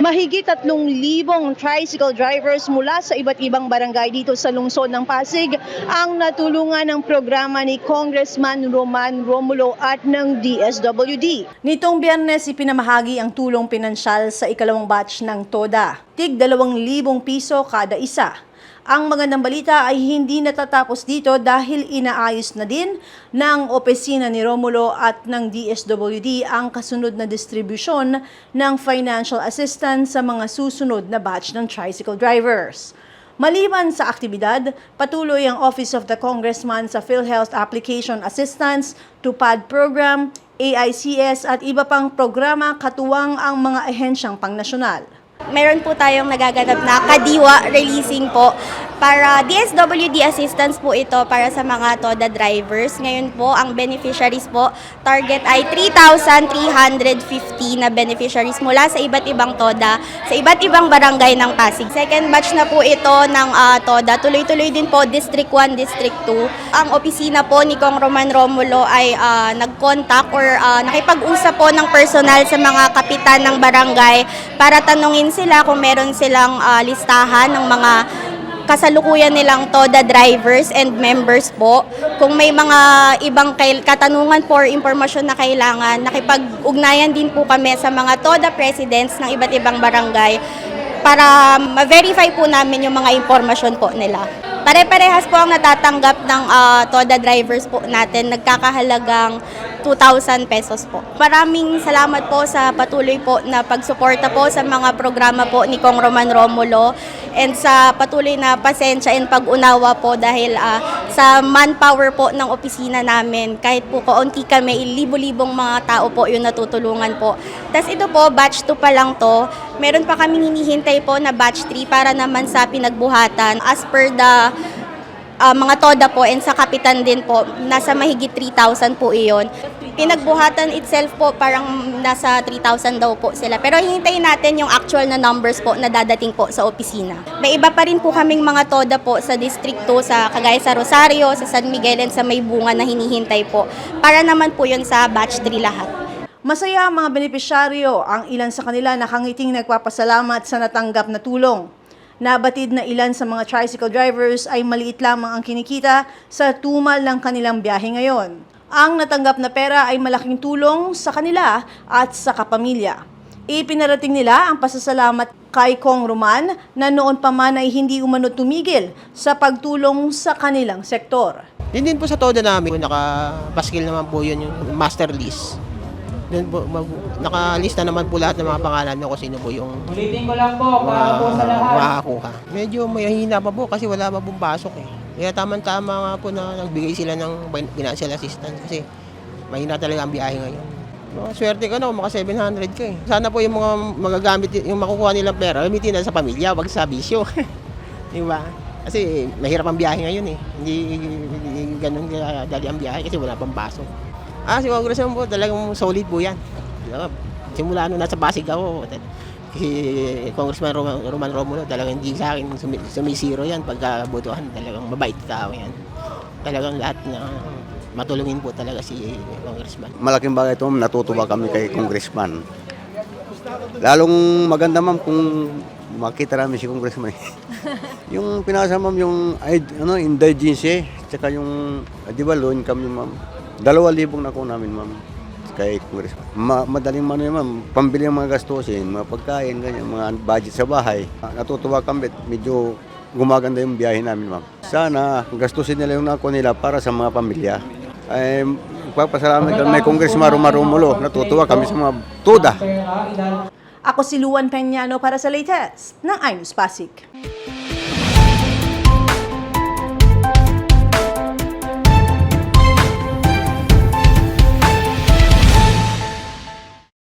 Mahigit 3,000 tricycle drivers mula sa iba't ibang barangay dito sa lungsod ng Pasig ang natulungan ng programa ni Congressman Roman Romulo at ng DSWD. Nitong Biyernes ipinamahagi ang tulong pinansyal sa ikalawang batch ng TODA, tig 2,000 piso kada isa. Ang magandang balita ay hindi natatapos dito dahil inaayos na din ng opisina ni Romulo at ng DSWD ang kasunod na distribusyon ng financial assistance sa mga susunod na batch ng tricycle drivers. Maliban sa aktibidad, patuloy ang Office of the Congressman sa PhilHealth Application Assistance, TUPAD Program, AICS at iba pang programa katuwang ang mga ahensyang pangnasyonal. Meron po tayong nagaganap na kadiwa releasing po para DSWD assistance po ito para sa mga TODA drivers. Ngayon po, ang beneficiaries po, target ay 3,350 na beneficiaries mula sa iba't ibang TODA, sa iba't ibang barangay ng Pasig. Second batch na po ito ng TODA. Tuloy-tuloy din po District 1, District 2. Ang opisina po ni Kong Roman Romulo ay nag-contact or nakipag-usap po ng personal sa mga kapitan ng barangay para tanungin sila kung meron silang listahan ng mga kasalukuyan nilang TODA drivers and members po. Kung may mga ibang katanungan po or impormasyon na kailangan, nakipag-ugnayan din po kami sa mga TODA presidents ng iba't ibang barangay para ma-verify po namin yung mga impormasyon po nila. Pare-parehas po ang natatanggap ng TODA drivers po natin, nagkakahalagang 2,000 pesos po. Maraming salamat po sa patuloy po na pagsuporta po sa mga programa po ni Kong Roman Romulo and sa patuloy na pasensya and pag-unawa po dahil sa manpower po ng opisina namin, kahit po kaunti kami, libo-libong mga tao po yung natutulungan po. Tapos ito po, batch 2 pa lang to. Meron pa kaming hinihintay po na batch 3 para naman sa pinagbuhatan. As per the mga TODA po and sa kapitan din po, nasa mahigit 3,000 po iyon. Pinagbuhatan itself po parang nasa 3,000 daw po sila. Pero hintayin natin yung actual na numbers po na dadating po sa opisina. May iba pa rin po kaming mga TODA po sa District 2, sa kagaya sa Rosario, sa San Miguel and sa Maybunga na hinihintay po. Para naman po yun sa batch 3 lahat. Masaya ang mga benepisyaryo, ang ilan sa kanila nakangiting nagpapasalamat sa natanggap na tulong. Nabatid na ilan sa mga tricycle drivers ay maliit lamang ang kinikita sa tumal ng kanilang biyahe ngayon. Ang natanggap na pera ay malaking tulong sa kanila at sa kapamilya. Ipinarating nila ang pasasalamat kay Kong Roman na noon pa man ay hindi umano tumigil sa pagtulong sa kanilang sektor. Yun din po sa TODA namin, nakapaskil naman po yun yung master list. Doon po, nakalista naman po lahat ng mga pangalan kung sino po yung ulitin ko lang po para po sa lahat makakuha. Medyo mahina pa po kasi wala pa pong pasok eh. Kaya tama-tama nga po na nagbigay sila ng financial assistance kasi mahina talaga ang biyahe ngayon. Swerte ka na kung maka 700 ka eh. Sana po yung mga magagamit, yung makukuha nilang pera, gamitin na sa pamilya, wag sa bisyo. Diba? Kasi mahirap ang biyahe ngayon eh. Hindi ganun dali ang biyahe kasi wala pang pasok. Si Congressman po, talagang solid po yan. Simula nung nasa Pasig ako, si Congressman Roman Romulo, talagang hindi sa akin sumisiro yan pagkabutuhan. Talagang mabait tao yan. Talagang lahat na matulungin po talaga si Congressman. Malaking bagay ito, natutuwa kami kay Congressman. Lalong maganda ma'am kung makita namin si Congressman. Yung pinasa ma'am, yung indigency, tsaka yung, di ba loan kami ma'am. 2,000 na ko namin ma'am kay Congressman. Madaling mano yun ma'am, pambili ng mga gastusin, mga pagkain, ganyan, mga budget sa bahay. Natutuwa kami, medyo gumaganda yung biyahe namin ma'am. Sana gastusin nila yung nako nila para sa mga pamilya. Magpapasalamat kami kay Congressman Roman Romulo. Natutuwa kami sa mga TODA. Ako si Luan Peñano para sa latest ng iNews Pasig.